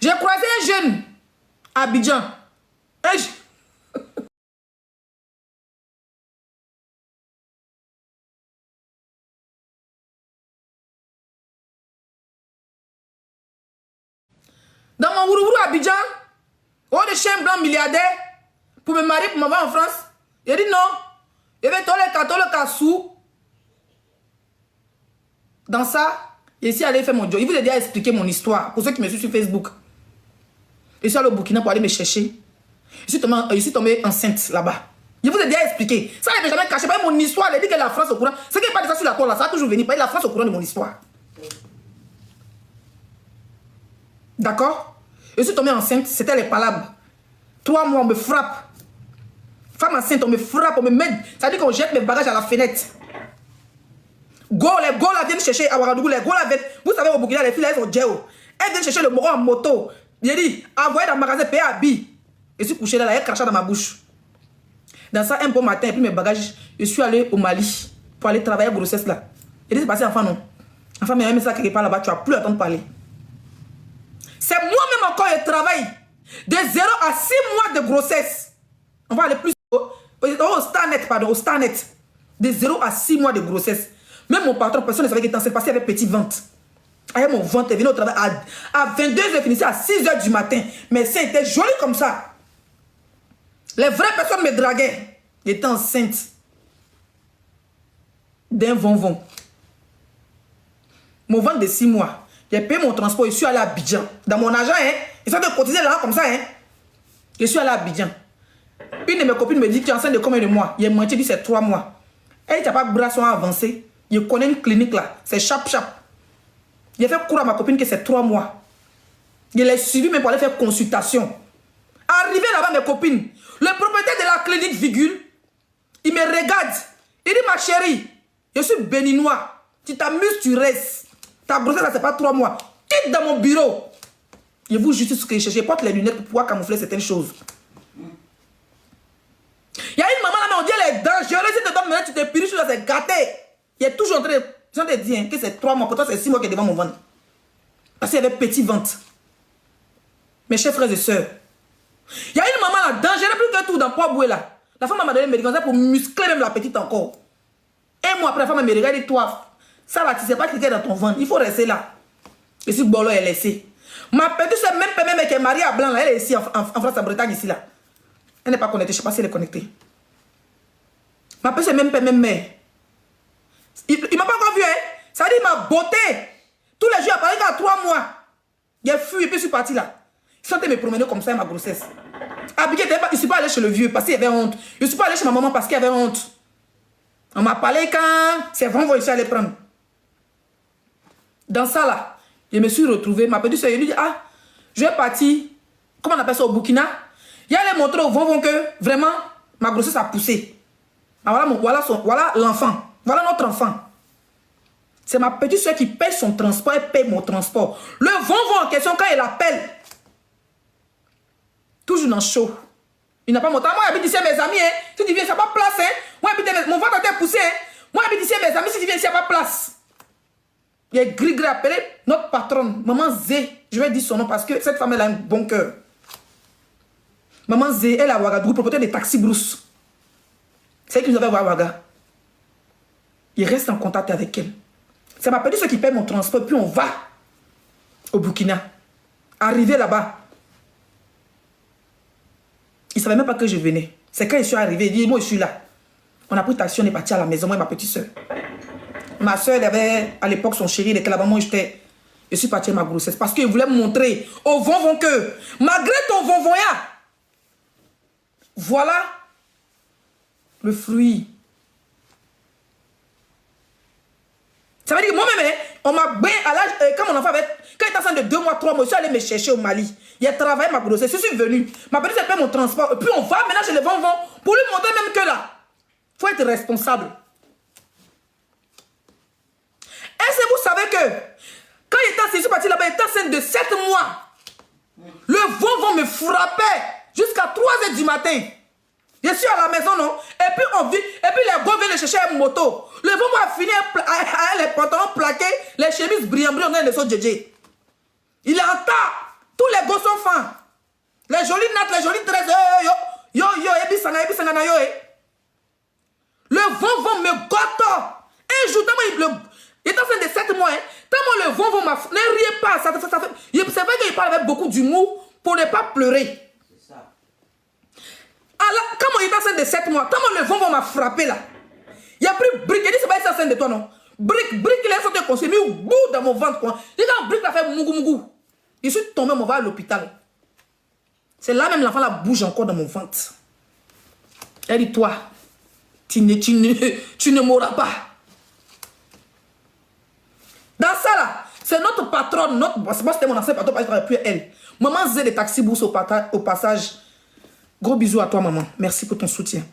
J'ai croisé un jeune à Abidjan. Dans mon Ourourou à Abidjan, oh, le chien blanc milliardaire, pour me marier, pour m'avoir en France. Il a dit non. Il avait le cassou. Dans ça, je suis allé faire mon job. Il vous a déjà expliqué mon histoire. Pour ceux qui me suivent sur Facebook. Je suis allé au Burkina pour aller me chercher. Je suis tombé enceinte là-bas. Je vous ai déjà expliqué. Ça, il ne jamais caché. Pas mon histoire. Il a dit que la France au courant. Ce qui n'est pas de ça sur la toile là, ça a toujours venu. Pas la France au courant de mon histoire. D'accord? Je suis tombé enceinte. C'était les palabres. 3 mois, on me frappe. Femme enceinte, on me frappe, on me met. Ça veut dire qu'on jette mes bagages à la fenêtre. Les go là viennent chercher à Ouagadougou. Les go là viennent. Vous savez, au Burkina, les filles là, elles sont djéo. Elles viennent chercher le moro en moto. J'ai dit, envoyez dans le magasin, payez à billes. Je suis couché là, il y a un crachat dans ma bouche. Dans ça, un bon matin, j'ai pris mes bagages. Je suis allé au Mali pour aller travailler à grossesse là. Et dit, c'est passé, enfant, non. Enfant, mais même ça, quelque part là-bas, tu vas plus attendre parler. C'est moi-même encore, je travaille. De 0 à 6 mois de grossesse. On va aller plus au Starnet, pardon, au Starnet. De 0 à 6 mois de grossesse. Même mon patron, personne ne savait qu'il était enceinte parce qu'il avait petit ventre. Avec mon ventre, il venait au travail à 22h, je finissais à 6h du matin. Mais ça était joli comme ça. Les vraies personnes me draguaient. J'étais enceinte d'un vonvon. Mon ventre de 6 mois. J'ai payé mon transport, je suis allé à Abidjan. Dans mon argent, hein. Ils sont de cotiser là comme ça, hein. Je suis allé à Abidjan. Une de mes copines me dit, tu es enceinte de combien de mois? Il a menti, dit c'est 3 mois. Elle n'a pas de bras avancés. Je connais une clinique là. C'est chap. J'ai fait croire à ma copine que c'est 3 mois. Je l'ai suivi même pour aller faire consultation. Arrivé là-bas, mes copines, le propriétaire de la clinique Vigule, il me regarde. Il dit, ma chérie, je suis béninois. Tu t'amuses, tu restes. Ta grossesse là, c'est pas 3 mois. Quitte dans mon bureau. Je vous justifie ce que je cherche. Je porte les lunettes pour pouvoir camoufler certaines choses. Il y a une maman là, mais on dit elle est dangereuse. Si tu te donnes maintenant, tu te pires sur là, c'est gâté. Il est toujours en train de dire hein, que c'est 3 mois. Pourtant, c'est 6 mois qui est devant mon ventre. Parce qu'il y avait petit ventre. Mes chers frères et sœurs. Il y a une maman là, dangereuse plus que tout dans Poiboué là. La femme m'a donné le médicament pour muscler même la petite encore. Un mois après, la femme me regarde et dit, toi, ça là, tu ne sais pas cliquer dans ton ventre. Il faut rester là. Et si Bolo est laissé. Ma petite soeur, même qui est mariée à Blanc, là, elle est ici en France, en Bretagne, ici là. Elle n'est pas connectée, je ne sais pas si elle est connectée. Ma petite soeur, même mère. Il ne m'a pas encore vu, hein. Ça dit ma beauté. Tous les jours, il apparaît qu'à 3 mois. J'ai fui et puis je suis parti là. Ils sont allés me promener comme ça, ma grossesse. Abigail, je ne suis pas allé chez le vieux parce qu'il y avait honte. Je ne suis pas allé chez ma maman parce qu'il y avait honte. On m'a parlé quand c'est vraiment je suis allé prendre. Dans ça là, je me suis retrouvée. Ma petite soeur, elle lui dit, ah, je vais partir, comment on appelle ça, au Burkina. Il allait montrer au vonvon que vraiment ma grossesse a poussé. Ah, voilà l'enfant. Voilà notre enfant. C'est ma petite soeur qui paye son transport et paye mon transport. Le vonvon en question, quand il appelle, toujours dans chaud. Il n'a pas mon temps. Moi, j'habite ici, mes amis. Hein. Si tu viens, ça n'a pas place. Hein. Moi, mon ventre a été poussé. Hein. Moi, j'habite ici, mes amis. Si tu viens, ici, il n'y a pas place. Il y a gris appelé notre patronne, Maman Zé. Je vais dire son nom parce que cette femme, elle a un bon cœur. Maman Zé, elle a Ouagadougou, propriétaire des taxis Brousse. C'est elle qui nous avait voir à Ouaga. Il reste en contact avec elle. C'est ma petite soeur qui paye mon transport. Puis on va au Burkina. Arrivé là-bas. Il ne savait même pas que je venais. C'est quand je suis arrivé, il dit, moi je suis là. On a pris taxi, on est parti à la maison, moi et ma petite soeur. Ma soeur, elle avait à l'époque son chéri, il était là-bas, moi j'étais. Je suis parti à ma grossesse parce qu'il voulait me montrer au vonvon que, malgré ton vonvoya, voilà le fruit. Ça veut dire que moi-même, on m'a bien à l'âge, quand mon enfant avait, quand il était enceinte de 2 mois, 3 mois, je suis allé me chercher au Mali. Il a travaillé ma grossesse, je suis venu. Ma petite fait mon transport. Et puis on va maintenant chez les vonvons pour lui montrer même que là, il faut être responsable. Est-ce que vous savez que quand il était enceinte, je suis parti là-bas, il était enceinte de 7 mois. Le vonvon me frappait jusqu'à 3h du matin. Je suis à la maison, non? Et puis on vit, et puis les gars viennent le chercher une moto. Le vonvon a fini à les pantalons plaqués, les chemises brillantes, on a les sauts Djedje. Il est en tas. Tous les gosses Les jolies nattes, les jolies tresses. Yo, ebisanga na yo. Le vent me gâte. Un jour, tellement il est en train de 7 mois. Tellement le vent m'a... Ne riez pas. C'est vrai qu'il parle avec beaucoup d'humour pour ne pas pleurer. C'est ça. Alors, quand il est en train de 7 mois, tellement le vent m'a frappé là. Il a pris brique. Il dit, c'est pas ça scène de toi, non? Brique, il a sorti comme ça, mis au bout dans mon ventre. Quoi. Il dit, quand brique a fait mougou. Je suis tombé, on va à l'hôpital. C'est là même l'enfant la bouge encore dans mon ventre. Elle dit, toi, tu ne mourras pas. Dans ça là, c'est notre patronne, moi c'était mon ancien patron, parce que je plus elle. Maman Zé de Taxi Bourse au passage. Gros bisous à toi maman, merci pour ton soutien.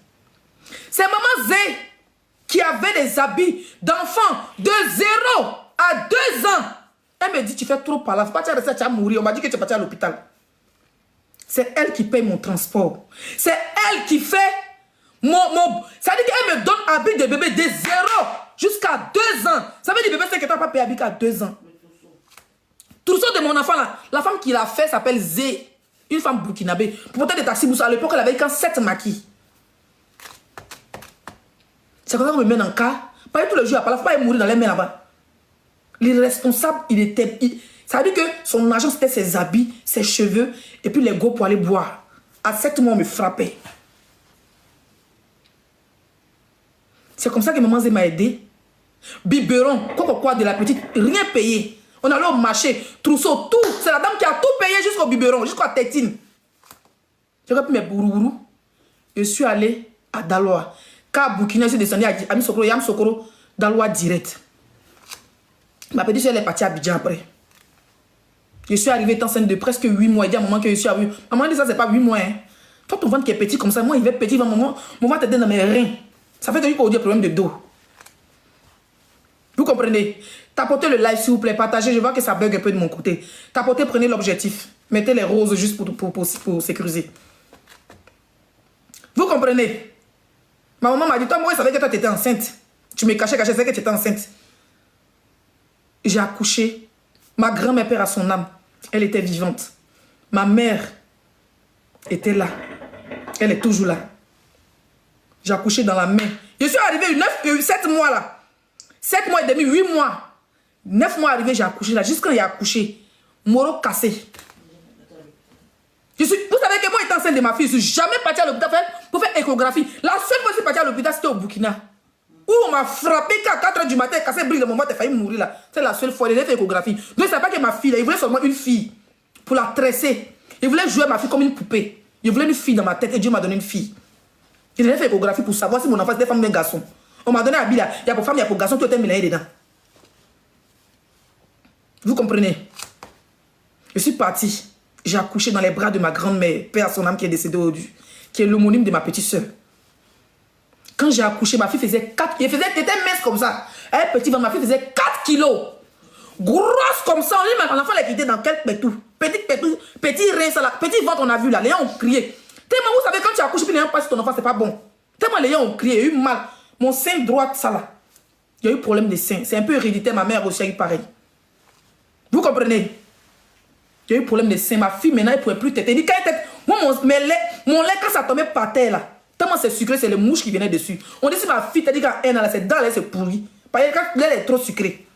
C'est maman Zé qui avait des habits d'enfants de 0 à 2 ans. Elle me dit, tu fais trop par là, faut pas te rester, tu vas mourir. On m'a dit que tu vas partir à l'hôpital. C'est elle qui paye mon transport. C'est elle qui fait ça veut dire qu'elle me donne habit de bébé de 0 jusqu'à 2 ans. Ça veut dire que bébé, c'est que tu n'as pas payé habit qu'à 2 ans. Trousseau de mon enfant là, la femme qui l'a fait s'appelle Zé. Une femme burkinabé. Pour porter des taxis, à l'époque, elle avait quand 7 maquis. C'est comme ça qu'on me met dans le cas. Pas tous les jours, il ne faut pas mourir dans les mains là-bas. L'irresponsable, ça veut dire que son argent, c'était ses habits, ses cheveux, et puis les go pour aller boire. À 7 mois, on me frappait. C'est comme ça que maman Zé m'a aidé. Biberon, quoi de la petite, rien payé. On allait au marché, trousseau, tout. C'est la dame qui a tout payé jusqu'au biberon, jusqu'à tétine. J'ai repris mes bourou. Je suis allé à Daloa. Quand Burkina, je suis descendu à Amisokoro, Yam Sokoro, Daloa direct. Ma petite soeur, elle est partie à Abidjan après. Je suis arrivé enceinte de presque 8 mois. Il dit à maman que je suis arrivé. Maman dit ça, c'est pas 8 mois. Hein. Toi, ton ventre qui est petit comme ça, moi, il va être petit. Mon ventre est dans mes reins. Ça fait qu'il faut dire problème de dos. Vous comprenez? Tapotez le live, s'il vous plaît. Partagez. Je vois que ça bug un peu de mon côté. Tapotez, prenez l'objectif. Mettez les roses juste pour sécuriser. Vous comprenez? Ma maman m'a dit, toi, moi, je savais que toi, tu étais enceinte. Tu me cachais, je savais que tu étais enceinte. J'ai accouché. Ma grand-mère, père à son âme, elle était vivante. Ma mère était là. Elle est toujours là. J'ai accouché dans la main. Je suis arrivé 7 mois là. 7 mois et demi, 8 mois. 9 mois arrivé, j'ai accouché là. Jusqu'à quand j'ai accouché, Moro cassé. Vous savez que moi, étant enceinte de ma fille, je ne suis jamais parti à l'hôpital pour faire échographie. La seule fois que je suis parti à l'hôpital, c'était au Burkina. Où on m'a frappé qu'à 4 h du matin, cassé brille de mon ventre, j'ai failli mourir là. C'est la seule fois, il a fait échographie. Donc, je ne savais pas que ma fille, là, il voulait seulement une fille pour la tresser. Il voulait jouer ma fille comme une poupée. Il voulait une fille dans ma tête et Dieu m'a donné une fille. Il a fait échographie pour savoir si mon enfant c'était femme ou un garçon. On m'a donné un habit là. Il y a pour femme, il y a pour garçon, tout était mélangé dedans. Vous comprenez? Je suis parti. J'ai accouché dans les bras de ma grand-mère, père à son âme qui est décédée aujourd'hui, qui est l'homonyme de ma petite soeur. Quand j'ai accouché, ma fille faisait 4 kilos. Elle était mince comme ça. Elle petit ventre, ma fille faisait 4 kilos. Grosse comme ça. On dit, mais l'enfant l'a quitté dans quel pétou? Petit rein, ça là. Petit ventre, on a vu là. Les gens ont crié. Tellement, vous savez, quand tu accouches, puis les gens passent sur ton enfant, c'est pas bon. Tellement les gens ont crié, il y a eu mal. Mon sein droit, ça là. Il y a eu problème de sein. C'est un peu héréditaire, ma mère aussi a eu pareil. Vous comprenez? Il y a eu problème de sein. Ma fille, maintenant, elle ne pouvait plus téter. Elle dit, quand elle tête, moi, mon lait, quand ça tombait par terre là, tellement c'est sucré, c'est les mouches qui venaient dessus. On dit, si ma fille t'a dit quand elle a ses dents, elle se pourrit. Parce que quand elle est trop sucrée.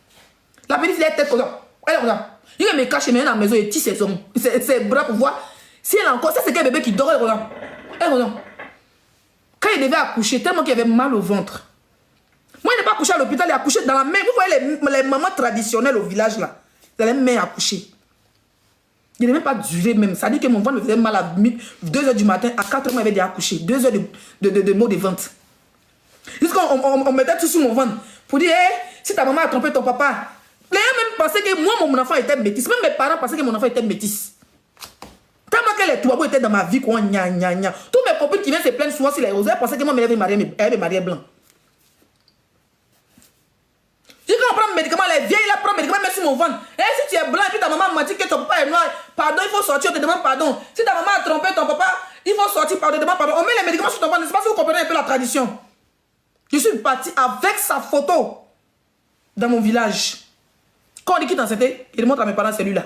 La petite, elle est tête comme ça. Elle est comme ça. Il me cache, mais elle est dans la maison, et tisse ses bras pour voir si elle a encore. Ça, c'est quel bébé qui dort, elle est comme ça. Elle est comme ça. Quand il devait accoucher, tellement qu'il avait mal au ventre. Moi, il n'est pas accouché à l'hôpital, il a accouché dans la main. Vous voyez les mamans traditionnelles au village là. Dans les mains accoucher. Il n'est même pas duré même. Ça dit que mon ventre me faisait mal à 2 h du matin. À 4 h, il avait déjà accouché. 2 heures de maux de ventre. Jusqu'on mettait tout sur mon ventre. Pour dire, hey, si ta maman a trompé ton papa. Les gens même pensaient que moi, mon enfant était métisse. Même mes parents pensaient que mon enfant était métisse. Tellement que les touabos étaient dans ma vie. Quoi, gna, gna, gna. Tous mes copines qui viennent se plaindre souvent sur les roses, elles pensaient que moi, elle avait marié blanc. Si on prend un médicament, les vieilles, là, prend un médicament, met sur mon ventre. Et si tu es blanc et puis ta maman m'a dit que ton papa est noir, pardon, il faut sortir, on te demande pardon. Si ta maman a trompé ton papa, il faut sortir, pardon, demande pardon. On met les médicaments sur ton ventre, je ne sais pas si vous comprenez un peu la tradition. Je suis parti avec sa photo dans mon village. Quand on dit qu'il est enceinte, il montre à mes parents celui-là.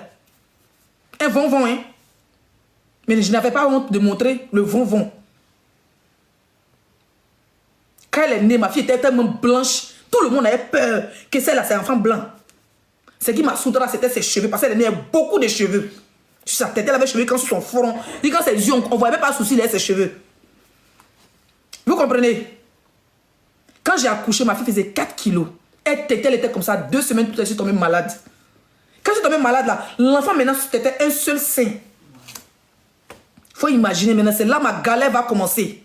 Un vont, hein. Mais je n'avais pas honte de montrer le von-von. Quand elle est née, ma fille était tellement blanche. Tout le monde avait peur que celle-là, c'est un enfant blanc. Ce qui m'a soudra, c'était ses cheveux. Parce qu'elle avait beaucoup de cheveux. Sur sa tête, elle avait des cheveux quand sur son front. Et quand ses yeux, on ne voyait même pas souci, ses cheveux. Vous comprenez? Quand j'ai accouché, ma fille faisait 4 kilos. Elle était comme ça 2 semaines, tout à l'heure, je suis tombée malade. Quand je suis tombée malade, là, l'enfant maintenant, c'était un seul sein. Il faut imaginer maintenant, c'est là ma galère va commencer.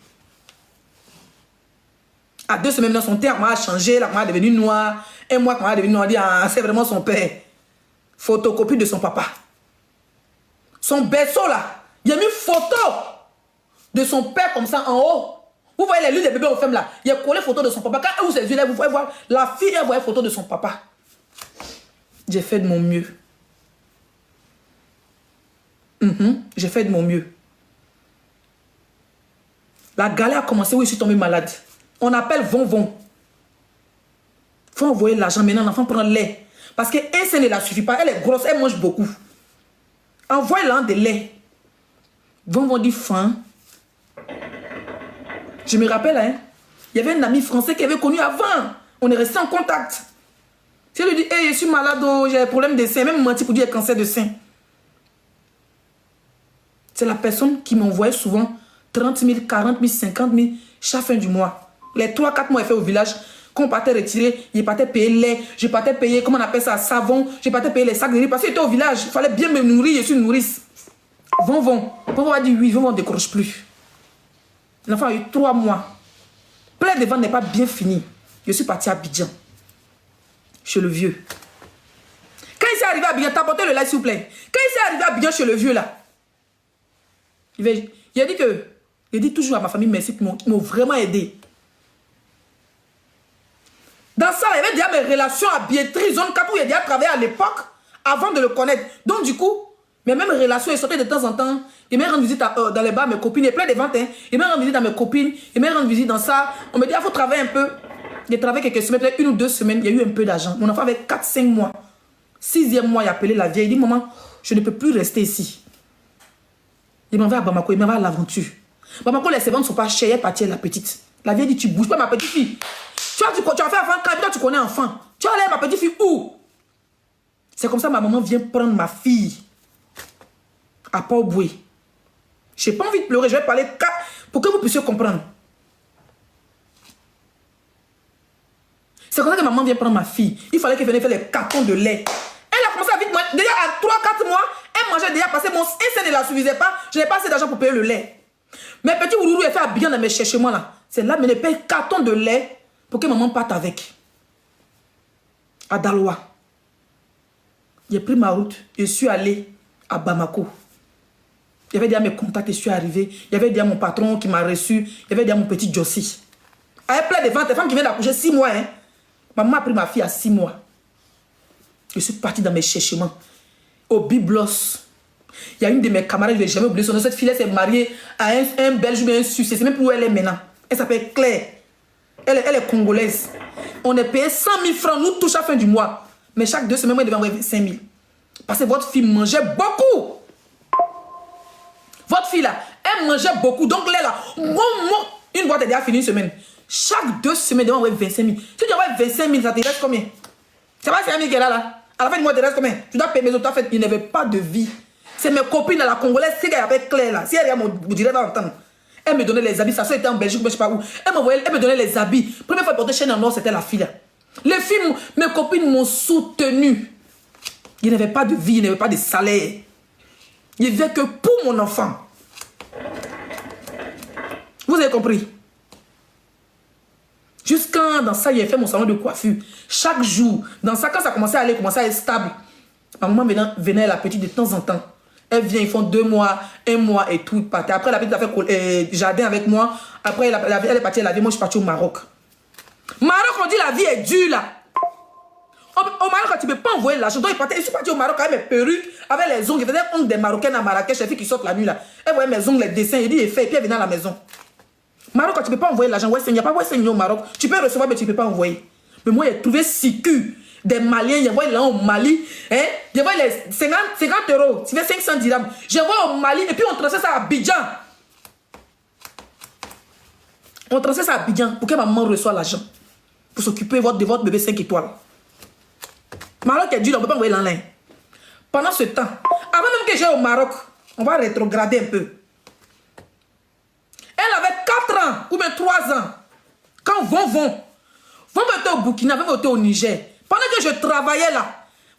À 2 semaines, son teint a changé, la maman est devenue noire. Un mois, quand elle est devenue noire, on dit, ah, c'est vraiment son père. Photocopie de son papa. Son berceau là, il y a mis photo de son père comme ça en haut. Vous voyez les lunes des bébés aux femmes là, il y a collé photo de son papa. Quand elle ouvre ses yeux là, vous pouvez voir la fille, elle voit photo de son papa. J'ai fait de mon mieux. J'ai fait de mon mieux. La galère a commencé où je suis tombée malade. On appelle von-von. Il faut envoyer l'argent. Maintenant, l'enfant prend lait. Parce qu'un sein ne la suffit pas. Elle est grosse, elle mange beaucoup. Envoie-la de lait. Von-von dit faim. Je me rappelle, hein, il y avait un ami français qui avait connu avant. On est resté en contact. Si elle lui dit, hey, je suis malade, oh, j'ai un problème de sein, même menti pour dire cancer de sein. C'est la personne qui m'envoyait souvent 30 000, 40 000, 50 000 chaque fin du mois. Les 3-4 mois, elle fait au village. Quand on partait retirer, je partais payer lait, je partais payer, comment on appelle ça, savon, je partais payer les sacs de riz. Parce qu'il était au village, il fallait bien me nourrir, je suis nourrice. Von-von va dire oui, von-von ne décroche plus. L'enfant a eu 3 mois. Plein de vent n'est pas bien fini. Je suis parti à Abidjan. Chez le vieux. Quand il s'est arrivé à Abidjan, t'apportez le lait s'il vous plaît. Quand il s'est arrivé à Abidjan chez le vieux là, il a dit que, il dit toujours à ma famille merci qui m'ont vraiment aidé. Dans ça, il y avait déjà mes relations à Biétry, zone 4 où il a déjà travaillé à l'époque, avant de le connaître. Donc du coup, mes mêmes relations, ils sortaient de temps en temps. Il m'a rendu visite dans les bars, mes copines, il y a plein de ventes. Hein. Il m'a rendu visite dans mes copines, il m'a rendu visite dans ça. On me dit, il faut travailler un peu. J'ai travaillé quelques semaines, peut-être 1 ou 2 semaines, il y a eu un peu d'argent. Mon enfant avait 4-5 mois. 6e mois, il a appelé la vieille. Il dit, maman, je ne peux plus rester ici. Il m'envoie à Bamako, il m'envoie à l'aventure. Bamako, les servantes ne sont pas chères, elle est partie, la petite. La vieille dit, tu bouges pas ma petite fille. Tu as fait enfant, quand tu connais enfant. Tu as allé ma petite fille où? C'est comme ça ma maman vient prendre ma fille à Port-Boué. Je n'ai pas envie de pleurer, je vais parler pour que vous puissiez comprendre. C'est comme ça que maman vient prendre ma fille. Il fallait qu'elle vienne faire les cartons de lait. Elle a commencé à vite manger. Déjà à 3-4 mois, elle mangeait déjà parce que mon sein ne la suffisait pas. Je n'ai pas assez d'argent pour payer le lait. Mes petits ouloulous, elle fait bien dans mes cherchements là. C'est là, mais elle paye carton de lait pour que maman parte avec. À Daloa. J'ai pris ma route. Je suis allé à Bamako. Il y avait déjà mes contacts, je suis arrivé. Il y avait déjà mon patron qui m'a reçu. Il y avait déjà mon petit Jossi. Avec plein de ventes, des femmes qui viennent d'accoucher 6 mois. Hein. Maman a pris ma fille à 6 mois. Je suis parti dans mes cherchements. Au Biblos. Il y a une de mes camarades, je ne vais jamais oublier son nom. Cette fille, elle s'est mariée à un Belge ou un Suisse. C'est même plus où elle est maintenant. Elle s'appelle Claire. Elle est congolaise. On est payé 100 000 francs, nous tous à la fin du mois. Mais chaque 2 semaines, moi, il devait envoyer 5 000. Parce que votre fille mangeait beaucoup. Votre fille là, elle mangeait beaucoup. Donc là, une boîte est déjà finie une semaine. Chaque 2 semaines, elle devait envoyer 25 000. Si tu envoies 25 000, ça te reste combien? C'est pas 5 000 qu'elle a là. À la fin du mois, il te reste combien? Tu dois payer mes autres. En fait, il n'avait pas de vie. C'est mes copines à la Congolaise, c'est qu'elle appelle Claire là. Si elle regarde mon direct dans l'entendre. Elle me donnait les habits. Sa soeur était en Belgique, mais je ne sais pas où. Elle me donnait les habits. Première fois qu'elle portait chaîne en or, c'était la fille là. Les filles, mes copines m'ont soutenu. Il n'avait pas de vie, il n'avait pas de salaire. Il vivait que pour mon enfant. Vous avez compris? Jusqu'à dans ça, il a fait mon salon de coiffure. Chaque jour, dans ça, quand ça commençait à être stable, ma maman venait la petite de temps en temps. Elle vient, ils font 2 mois, 1 mois et tout. Après, la petite a fait jardin avec moi. Après, elle est partie à la vie. Moi, je suis partie au Maroc. Maroc, on dit la vie est dure là. Au Maroc, tu ne peux pas envoyer l'argent. Donc, je suis parti au Maroc avec mes perruques, avec les ongles. Je faisais ongles des Marocaines à Marrakech, les filles qui sortent la nuit là. Elle voyait mes ongles, les dessins. Il dit, il fait, et puis elle venait à la maison. Maroc, tu ne peux pas envoyer l'argent. Il n'y a pas Western au Maroc. Tu peux recevoir, mais tu ne peux pas envoyer. Mais moi, j'ai trouvé Siku des Maliens, j'envoie là au Mali, hein, j'envoie les 50 euros, tu fais 500 dirhams, j'envoie au Mali et puis on transfère ça à Abidjan. On transfère ça à Abidjan pour que maman reçoive l'argent pour s'occuper de votre bébé 5 étoiles. Maroc est dur, on ne peut pas envoyer l'enlin. Pendant ce temps, avant même que j'aille au Maroc, on va rétrograder un peu. Elle avait 4 ans ou bien 3 ans. Quand Von était au Burkina, Von était au Niger. Pendant que je travaillais là,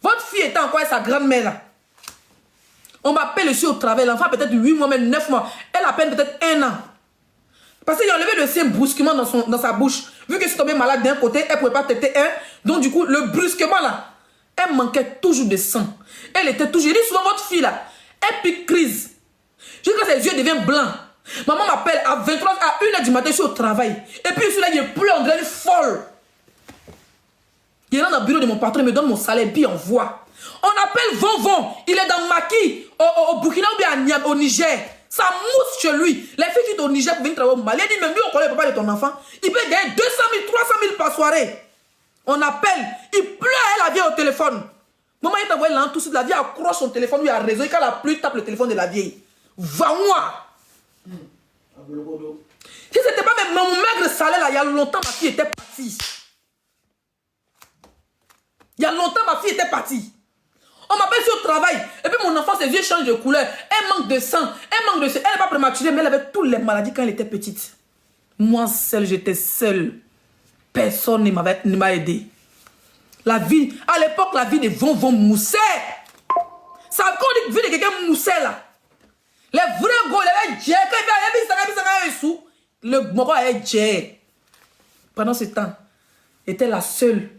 votre fille était encore avec sa grand-mère là. On m'appelle ici au travail, l'enfant peut-être 8 mois, même 9 mois. Elle a peine peut-être 1 an. Parce qu'il a enlevé le sein brusquement dans sa bouche. Vu que je suis tombée malade d'un côté, elle ne pouvait pas têter un. Donc du coup, le brusquement là, elle manquait toujours de sang. Elle était toujours... Je dis souvent, votre fille là, elle pique crise. Je dis que ses yeux deviennent blancs. Maman m'appelle à 23h, à 1h du matin, je suis au travail. Et puis je suis là, il pleut, on dirait une folle. Il est dans le bureau de mon patron, il me donne mon salaire, puis il envoie. On appelle Von, il est dans Maki, au Burkina ou bien à Niam, au Niger. Ça mousse chez lui. Les filles qui sont au Niger pour venir travailler au Mali, elle dit, mais lui, on connaît le papa de ton enfant. Il peut gagner 200 000, 300 000 par soirée. On appelle, il pleure, elle vient au téléphone. Maman, il t'envoie là, tout de suite, la vieille accroche son téléphone, lui a raison, et quand la pluie tape le téléphone de la vieille. Va-moi. Si c'était pas même mon maigre salaire là, il y a longtemps, ma fille était partie. Il y a longtemps, ma fille était partie. On m'appelle sur le travail. Et puis mon enfant, ses yeux changent de couleur. Elle manque de sang. Elle n'est pas prématurée, mais elle avait toutes les maladies quand elle était petite. Moi seule, j'étais seule. Personne ne m'a aidé. La vie, à l'époque, la vie de Von moussait. Ça a encore dit vie de quelqu'un moussait là. Les vrais gars, les vrais djés, le moro est djé. Pendant ce temps, était la seule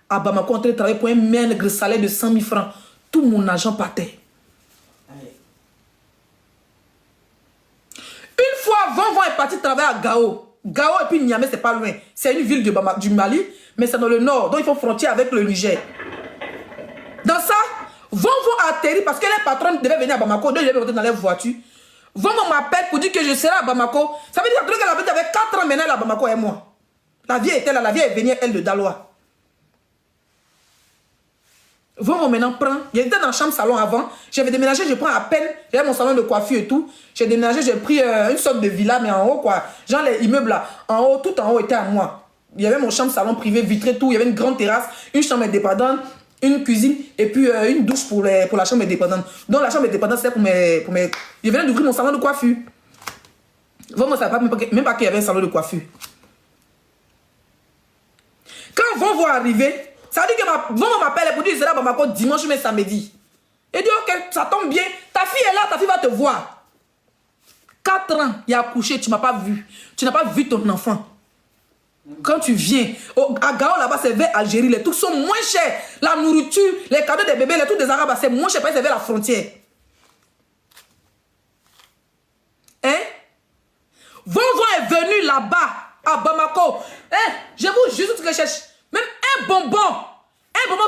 à Bamako en train de travailler pour un maigre salaire de 100 000 francs. Tout mon argent partait. Une fois, Von est parti travailler à Gao. Gao et puis Niamey, c'est pas loin. C'est une ville du Mali, mais c'est dans le nord. Donc il faut frontière avec le Niger. Dans ça, Von a atterri parce que les patrons devaient venir à Bamako. Donc ils devaient rentrer dans leur voiture. Von m'appelle pour dire que je serai à Bamako. Ça veut dire qu'elle avait 4 ans maintenant à Bamako et moi. La vie était là, la vie est venue, elle, de Daloa. Von maintenant prend. J'étais dans la chambre salon avant. J'avais déménagé, je prends à peine. J'avais mon salon de coiffure et tout. J'ai déménagé, j'ai pris une sorte de villa, mais en haut, quoi. Genre les immeubles là. En haut, tout en haut était à moi. Il y avait mon chambre salon privé, vitré, tout. Il y avait une grande terrasse, une chambre indépendante, une cuisine et puis une douche pour la chambre indépendante. Donc la chambre indépendante, c'était pour mes... Je venais d'ouvrir mon salon de coiffure. Von ne savait même pas qu'il y avait un salon de coiffure. Quand Von va arriver, ça veut dire que Von m'appelle pour dire que c'est là Bamako dimanche mais samedi. Il dit ok, ça tombe bien. Ta fille est là, ta fille va te voir. 4 ans, il a accouché, tu ne m'as pas vu. Tu n'as pas vu ton enfant. Quand tu viens, à Gao là-bas, c'est vers Algérie, les trucs sont moins chers. La nourriture, les cadeaux des bébés, les trucs des Arabes, c'est moins cher parce que c'est vers la frontière. Hein? Von est venu là-bas, à Bamako. Hein? Je vous jure ce que je cherche. Même un bonbon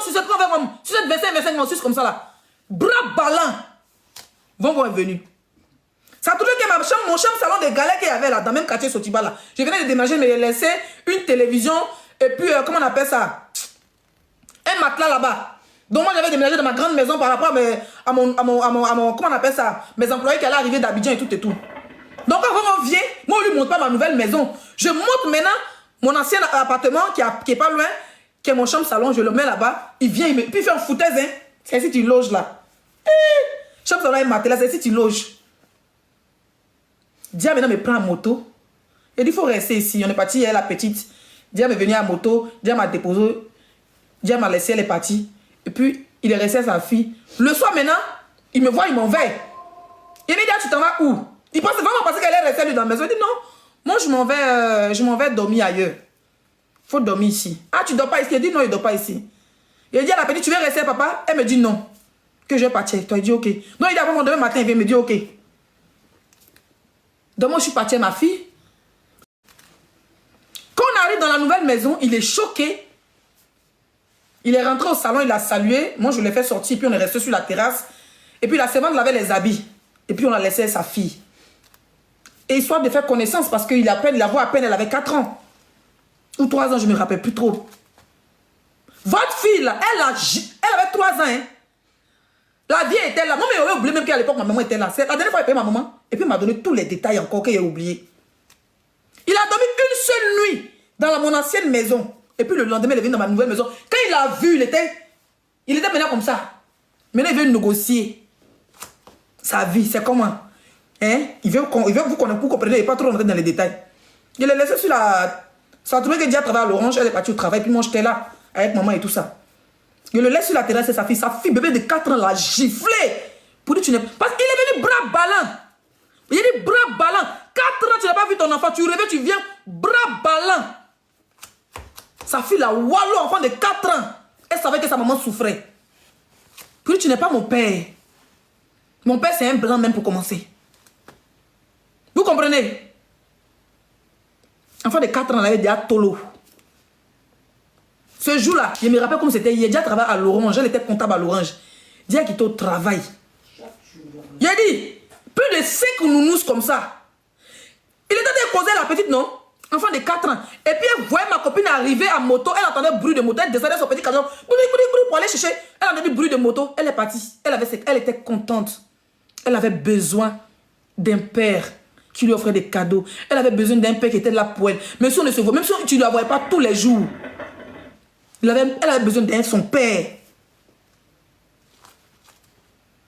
sur cette 25 comme ça là. Bras ballant. Von est venu. Ça a trouvé que mon chambre salon de galets qu'il y avait là, dans le même quartier Sotiba là. Je venais de déménager, mais j'ai laissé une télévision et puis, comment on appelle ça? Un matelas là-bas. Donc moi j'avais déménagé dans ma grande maison par rapport à mon comment on appelle ça? Mes employés qui allaient arriver d'Abidjan et tout et tout. Donc quand on vient, moi on lui montre pas ma nouvelle maison. Je montre maintenant mon ancien appartement qui est pas loin, qui est mon chambre salon, je le mets là-bas. Il vient, puis il fait un foutaise, hein. C'est ici tu loges là. Chambre salon et matelas, c'est ici tu loges. Dia maintenant me prend en moto. Il dit il faut rester ici. On est parti, elle est la petite. Dia est venu à moto. Dia m'a déposé. Dia m'a laissé, elle est partie. Et puis, il est resté à sa fille. Le soir maintenant, il me voit, il m'en va. Il me dit, ah, tu t'en vas où? Il pense vraiment parce qu'elle est restée lui dans la maison. Il dit, non, moi je m'en vais dormir ailleurs. Il faut dormir ici. Ah, tu dors pas ici? Il dit, non, il dort pas ici. Il dit à la petite, tu veux rester, papa? Elle me dit, non. Que je vais partir. Toi, il dit, ok. Donc, il dit, avant mon demain matin, il vient me dire, ok. Donc moi je suis partie à ma fille. Quand on arrive dans la nouvelle maison, il est choqué. Il est rentré au salon, il a salué. Moi je l'ai fait sortir, puis on est resté sur la terrasse. Et puis la servante lavait les habits. Et puis on a laissé sa fille. Et histoire de faire connaissance, parce qu'il la voit à peine, elle avait 4 ans. Ou 3 ans, je ne me rappelle plus trop. Votre fille, là, elle avait 3 ans. Hein. La vie était là. Moi, mais j'avais oublié même qu'à l'époque, ma maman était là. La dernière fois, il payait ma maman. Et puis, il m'a donné tous les détails encore que j'ai oublié. Il a dormi une seule nuit dans mon ancienne maison. Et puis, le lendemain, il est venu dans ma nouvelle maison. Quand il a vu, il était maintenant comme ça. Maintenant, il veut négocier sa vie. C'est comment? Hein? Il veut vous connaître, vous comprenez. Il n'est pas trop rentré dans les détails. Je l'ai laissé sur la... Ça a trouvé que Dia travaille à l'Orange. Elle est partie au travail. Puis moi, j'étais là avec maman et tout ça. Je le laisse sur la terrasse et sa fille bébé de 4 ans l'a giflé. Pour dire tu n'es... Parce qu'il est venu bras ballants. Il dit bras ballants. 4 ans, tu n'as pas vu ton enfant. Tu rêvais, tu viens bras ballants. Sa fille, la wallo, enfant de 4 ans. Elle savait que sa maman souffrait. Puis tu n'es pas mon père. Mon père, c'est un blanc même pour commencer. Vous comprenez? Enfant de 4 ans, elle avait déjà tolo. Ce jour-là, je me rappelle comme c'était hier. Dia travaillait à l'Orange. Elle était comptable à l'Orange. Dia qui était au travail. Il a dit, plus de 5 nounous comme ça. Il était en train de causer la petite, non? Enfant de 4 ans. Et puis elle voyait ma copine arriver à moto. Elle entendait bruit de moto. Elle descendait son petit camion. Pour aller chercher. Elle entendait bruit de moto. Elle est partie. Elle était contente. Elle avait besoin d'un père qui lui offrait des cadeaux. Elle avait besoin d'un père qui était là pour elle. Même si on ne se voit, même si tu ne la voyais pas tous les jours. Elle avait besoin d'un son père.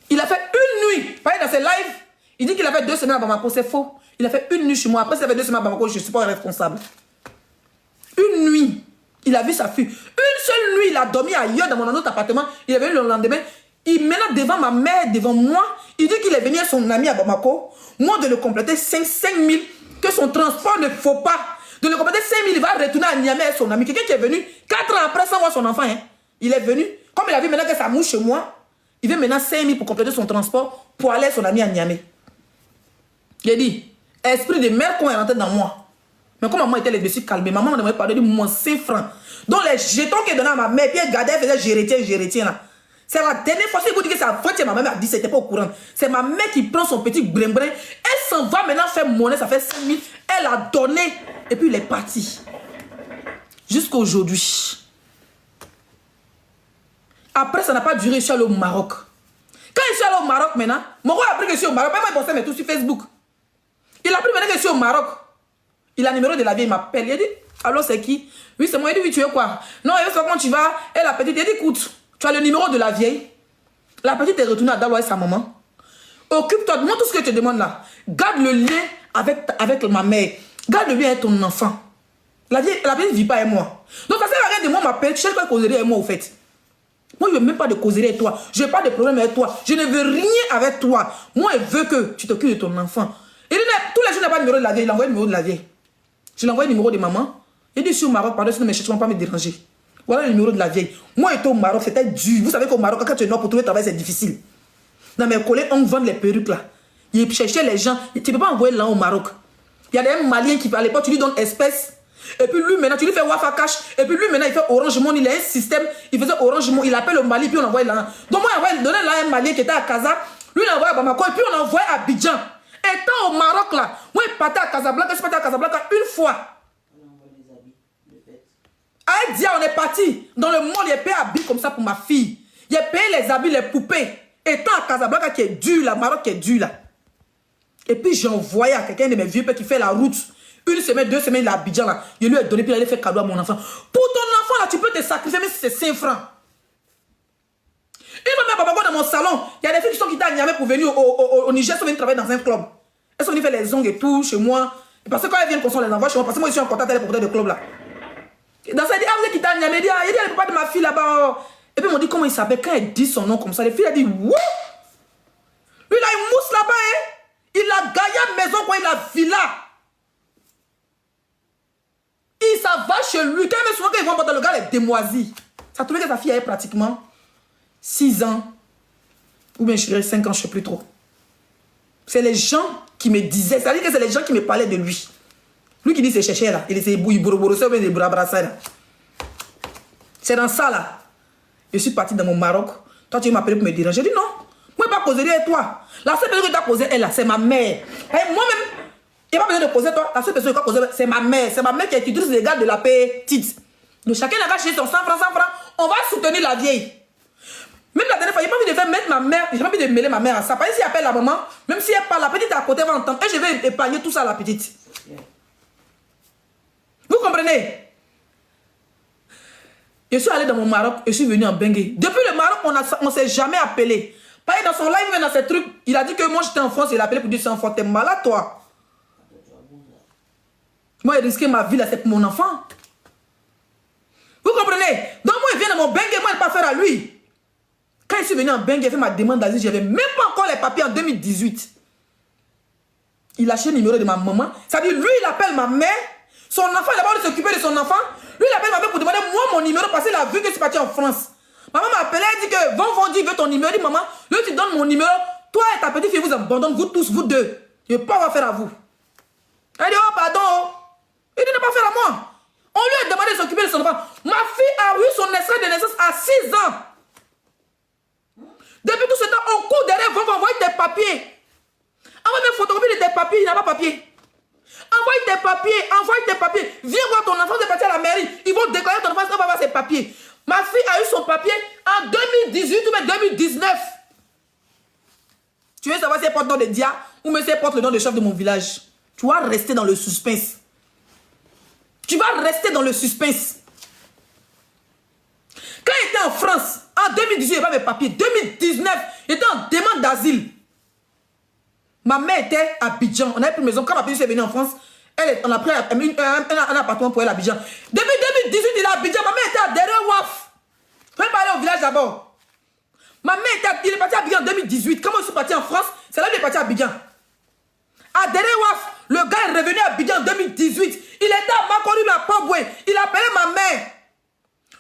Il a fait une nuit. Pareil dans ses lives. Il dit qu'il a fait 2 semaines à Bamako. C'est faux. Il a fait une nuit chez moi. Après, s'il a fait 2 semaines à Bamako, je ne suis pas responsable. Une nuit. Il a vu sa fille. Une seule nuit, il a dormi ailleurs dans mon autre appartement. Il est venu le lendemain. Il menace devant ma mère, devant moi. Il dit qu'il est venu à son ami à Bamako. Moi, de le compléter 5 000. Que son transport ne faut pas. De le compléter 5 000, il va retourner à Niamey avec son ami. Quelqu'un qui est venu 4 ans après sans voir son enfant. Hein. Il est venu. Comme il a vu maintenant que ça mouche chez moi. Il veut maintenant 5 000 pour compléter son transport pour aller à son ami à Niamey. Il a dit, esprit de mère qu'on est rentré dans moi. Mais comme maman était les dessus calmée, maman m'avait parlé de mon 5 francs. Donc les jetons qu'il donnait à ma mère, puis elle gardait, elle faisait je retiens là. C'est la dernière fois, si vous dites que c'est la fois que ma mère a dit, c'était pas au courant. C'est ma mère qui prend son petit brin-brin. Elle s'en va maintenant faire monnaie, ça fait 5 000. Elle a donné, et puis il est parti. Jusqu'à aujourd'hui. Après, ça n'a pas duré, je suis allé au Maroc. Quand je suis allé au Maroc maintenant, mon gars a appris que je suis au Maroc. Moi, il pensait mais tout sur Facebook. Il a appris maintenant que je suis au Maroc. Il a le numéro de la vieille, il m'appelle. Il a dit, allô, c'est qui? Oui, c'est moi. Il dit, oui, tu es quoi? Non, il dit, comment tu vas? Et la petite, il dit, écoute, tu as le numéro de la vieille. La petite est retournée à Dalo avec sa maman. Occupe-toi de moi, tout ce que je te demande là. Garde le lien avec ma mère. Garde le lien avec ton enfant. La petite ne vit pas avec moi. Donc, ça sert à rien de moi m'appeler. Tu cherches quoi causerie avec moi, au fait. Moi, je ne veux même pas de causerie avec toi. Je n'ai pas de problème avec toi. Je ne veux rien avec toi. Moi, je veux que tu t'occupes de ton enfant. Il dit, tous les jours, il n'a pas le numéro de la vieille. Il envoie le numéro de la vieille. Je lui envoie le numéro de maman. Il dit, je suis au Maroc, pardon, sinon mes chercheurs ne vont pas me déranger. Voilà le numéro de la vieille. Moi, j'étais au Maroc, c'était dur. Vous savez qu'au Maroc, quand tu es noir pour trouver travail, c'est difficile. Dans mes collègues, on vend les perruques là. Ils cherchaient les gens. Tu ne peux pas envoyer là au Maroc. Il y a des Maliens qui, à l'époque, tu lui donnes espèces. Et puis lui, maintenant, tu lui fais Wafa Cash. Et puis lui, maintenant, il fait Orange Money. Il a un système. Il faisait Orange Money. Il appelle le Mali, puis on envoie là. Donc moi, il donnait là un Malien qui était à Casa. Lui, il envoie à Bamako. Et puis on envoie à Abidjan. Étant au Maroc là, moi, il partait à Casablanca. Je partais à Casablanca une fois. À Dia, on est parti. Dans le monde, il a payé habits comme ça pour ma fille. Il a payé les habits, les poupées. Étant à Casablanca qui est dur là, Maroc qui est dur là. Et puis j'ai envoyé à quelqu'un de mes vieux pères qui fait la route. 1 semaine, 2 semaines, il est à Abidjan là. Je lui ai donné, puis il allait faire cadeau à mon enfant. Pour ton enfant là, tu peux te sacrifier même si c'est 5 francs. Une fois même papa dans mon salon, il y a des filles qui sont quittées à Niamey pour venir au Niger, elles sont venues travailler dans un club. Elles sont venues faire les ongles et tout chez moi. Et parce que quand elles viennent, qu'on les envoie chez moi, parce que moi je suis en contact avec les propriétaires de club là. Dans ça, elle dit, ah, vous êtes quitté à Niamey, il dit, le papa de ma fille là-bas. Et puis ils m'ont dit comment il s'appelle. Quand elle dit son nom comme ça, les filles ont dit, wouh! Lui là, il mousse là-bas, hein. Il a Gaïa maison, quoi, il a villa. Il ça va chez lui. Quand même souvent, quand ils vont voir le gars, il est démoisi. Ça trouvait que sa fille avait pratiquement 6 ans. Ou bien je dirais 5 ans, je ne sais plus trop. C'est les gens qui me disaient, c'est-à-dire que c'est les gens qui me parlaient de lui. Lui qui dit c'est chercher là. Il essaie de bouilloboroser ou bien de brabrasser là. C'est dans ça là. Je suis parti dans mon Maroc. Toi, tu m'appelles pour me déranger. J'ai dit non. Moi, je ne vais pas causer avec toi. La seule personne qui t'a causé, elle là, c'est ma mère. Et moi-même, il n'y a pas besoin de causer toi. La seule personne qui t'a causé, c'est ma mère. C'est ma mère qui utilise les gars de la petite. Donc chacun a acheté son 100 francs, 100 francs. on va soutenir la vieille. Même la dernière fois, j'ai pas envie de faire mettre ma mère, j'ai pas envie de mêler ma mère à ça. Parce que si elle appelle la maman, même si elle parle, la petite à côté va entendre. Et je vais épargner tout ça à la petite. Vous comprenez? Je suis allé dans mon Maroc, je suis venu en Bengue. Depuis le Maroc, on ne s'est jamais appelé. Parce que dans son live, dans ses trucs, il a dit que moi j'étais en France, il a appelé pour dire c'est enfant, t'es malade toi. Moi, j'ai risqué ma vie là, c'est pour mon enfant. Vous comprenez? Donc moi, il vient dans mon Bengue, moi, je ne vais pas faire à lui. Quand je suis venu en Bengue, j'ai fait ma demande d'asile, j'avais même pas encore les papiers en 2018. Il a acheté le numéro de ma maman. Ça veut dire, lui, il appelle ma mère. Son enfant, il a pas de s'occuper de son enfant. Lui, il appelle ma mère pour demander moi mon numéro parce qu'il a vu que je suis parti en France. Maman m'a appelé, elle dit que Von dit veut ton numéro. Il dit maman, lui, tu donnes mon numéro. Toi et ta petite fille vous abandonnent, vous tous, vous deux. Je ne vais pas faire à vous. Elle dit, oh, pardon. Il dit, ne pas faire à moi. On lui a demandé de s'occuper de son enfant. Ma fille a eu son extrait de naissance à 6 ans. Depuis tout ce temps, on court derrière, Von envoyer tes papiers. Envoie mes photocopies de tes papiers, il n'a pas papier. Envoie tes papiers. Viens voir ton enfant, c'est parti à la mairie. Ils vont déclarer ton enfant, on va avoir ses papiers. Ma fille a eu son papier en 2018 ou même 2019. Tu veux savoir si elle porte le nom de Dia ou si elle porte le nom de chef de mon village? Tu vas rester dans le suspense. Tu vas rester dans le suspense. Quand il était en France, en 2018, il n'y avait pas mes papiers. 2019, il était en demande d'asile. Ma mère était à Abidjan. On avait pris une maison. Quand ma petite est venue en France, on a pris un appartement pour elle à Abidjan. Depuis 2018, il est à Abidjan. Ma mère était à derrière Waf. Il faut aller au village d'abord. Ma mère il est parti à Abidjan en 2018. Quand moi je suis parti en France, c'est là qu'il est parti à Abidjan. À derrière Waf, le gars est revenu à Abidjan en 2018. Il était à Makori, à Pamboué. Il a appelé ma mère.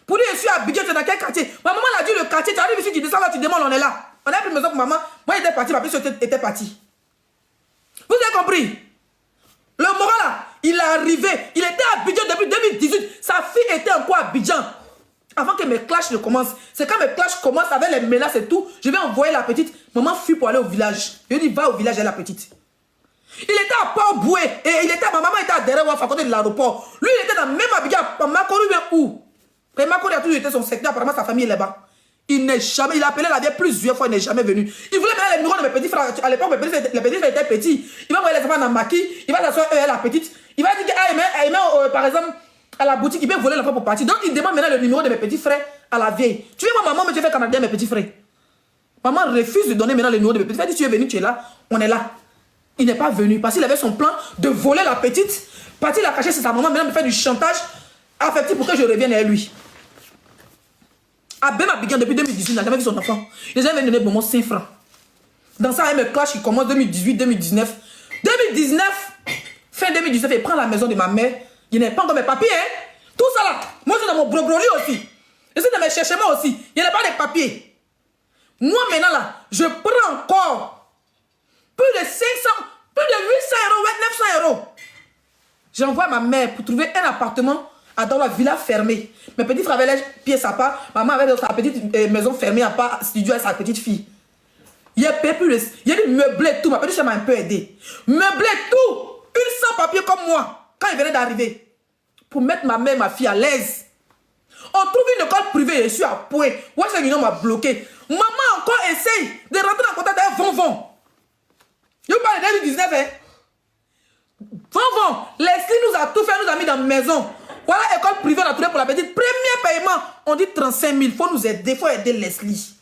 Pour dire, je suis à Abidjan, tu es dans quel quartier? Ma maman a dit le quartier. Tu arrives ici, tu descends là, tu demandes, on est là. On a pris une maison pour maman. Moi, j'étais parti, ma petite était partie. Vous avez compris? Le moral là, il est arrivé. Il était à Abidjan depuis 2018. Sa fille était encore à Abidjan. Avant que mes clashs ne commencent. C'est quand mes clashs commencent avec les menaces et tout. Je vais envoyer la petite. Maman fuit pour aller au village. Je lui dis, va au village, elle est la petite. Il était à Port-Boué. Et ma maman était à Derewaf à côté de l'aéroport. Lui, il était dans le même Abidjan. Makori, bien où? Makori a toujours été son secteur. Apparemment, sa famille est là-bas. Il n'est jamais, il a appelé la vieille plusieurs fois, il n'est jamais venu. Il voulait mettre les numéros de mes petits frères. À l'époque, les petits frères étaient petits. Il va envoyer les enfants dans Maki, il va s'asseoir elle, la petite. Il va dire que, par exemple, à la boutique, il peut voler l'enfant pour partir. Donc, il demande maintenant le numéro de mes petits frères à la vieille. Tu veux voir maman, mais tu fais Canadien, mes petits frères. Maman refuse de donner maintenant le numéro de mes petits frères. Elle dit, tu es venu, tu es là, on est là. Il n'est pas venu parce qu'il avait son plan de voler la petite, partir la cacher chez sa maman, maintenant me faire du chantage affectif pour que je revienne à lui. Abem Abidjan depuis 2018 n'a jamais vu son enfant. Il n'a jamais donné pour moi 5 francs. Dans ça, il me clash qui commence 2018, 2019. 2019, fin 2019, il prend la maison de ma mère. Il n'est pas encore mes papiers. Hein? Tout ça là. Moi, je suis dans mon brobroli aussi. Je suis dans mes cherchements aussi. Il n'y a pas de papiers. Moi, maintenant là, je prends encore plus de 500, plus de 800 euros, 900 euros. J'envoie ma mère pour trouver un appartement dans la villa fermée. Mes petits frères avaient les pièces à part. Maman avait sa petite maison fermée à part, studio avec sa petite fille. Il y a payé plus. Il y a dit meubler tout. Ma petite fille m'a un peu aidé. Meubler tout. Une sans papier comme moi. Quand il venait d'arriver. Pour mettre ma mère et ma fille à l'aise. On trouve une école privée. Je suis à point. Western Union m'a bloqué. Maman encore essaye de rentrer en contact avec Von. Je vous parle de 2019. Hein? Von. Leslie nous a tout fait. Nous a mis dans la maison. Voilà l'école privée, on a trouvé pour la petite. Premier paiement, on dit 35 000. Il faut nous aider, il faut aider Leslie.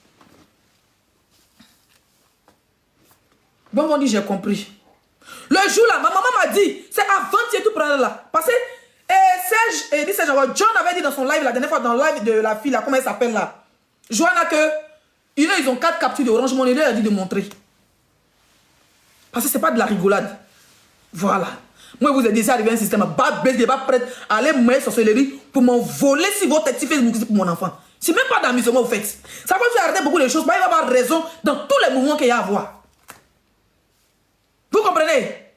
Bon, on dit, j'ai compris. Le jour là, ma maman m'a dit, c'est avant-hier tout prendre là. Parce que Serge, John avait dit dans son live la dernière fois, dans le live de la fille là, comment elle s'appelle là. Joanna que, ils ont 4 captures d'Orange Money, il a dit de montrer. Parce que c'est pas de la rigolade. Voilà. Moi, vous ai déjà arrivé à un système, je pas prête à aller me sorcellerie pour m'en voler si votre tête Facebook pour mon enfant. C'est même pas d'amusement, vous faites. Ça va vous arrêter beaucoup de choses, mais il va avoir raison dans tous les mouvements qu'il y a à voir. Vous comprenez?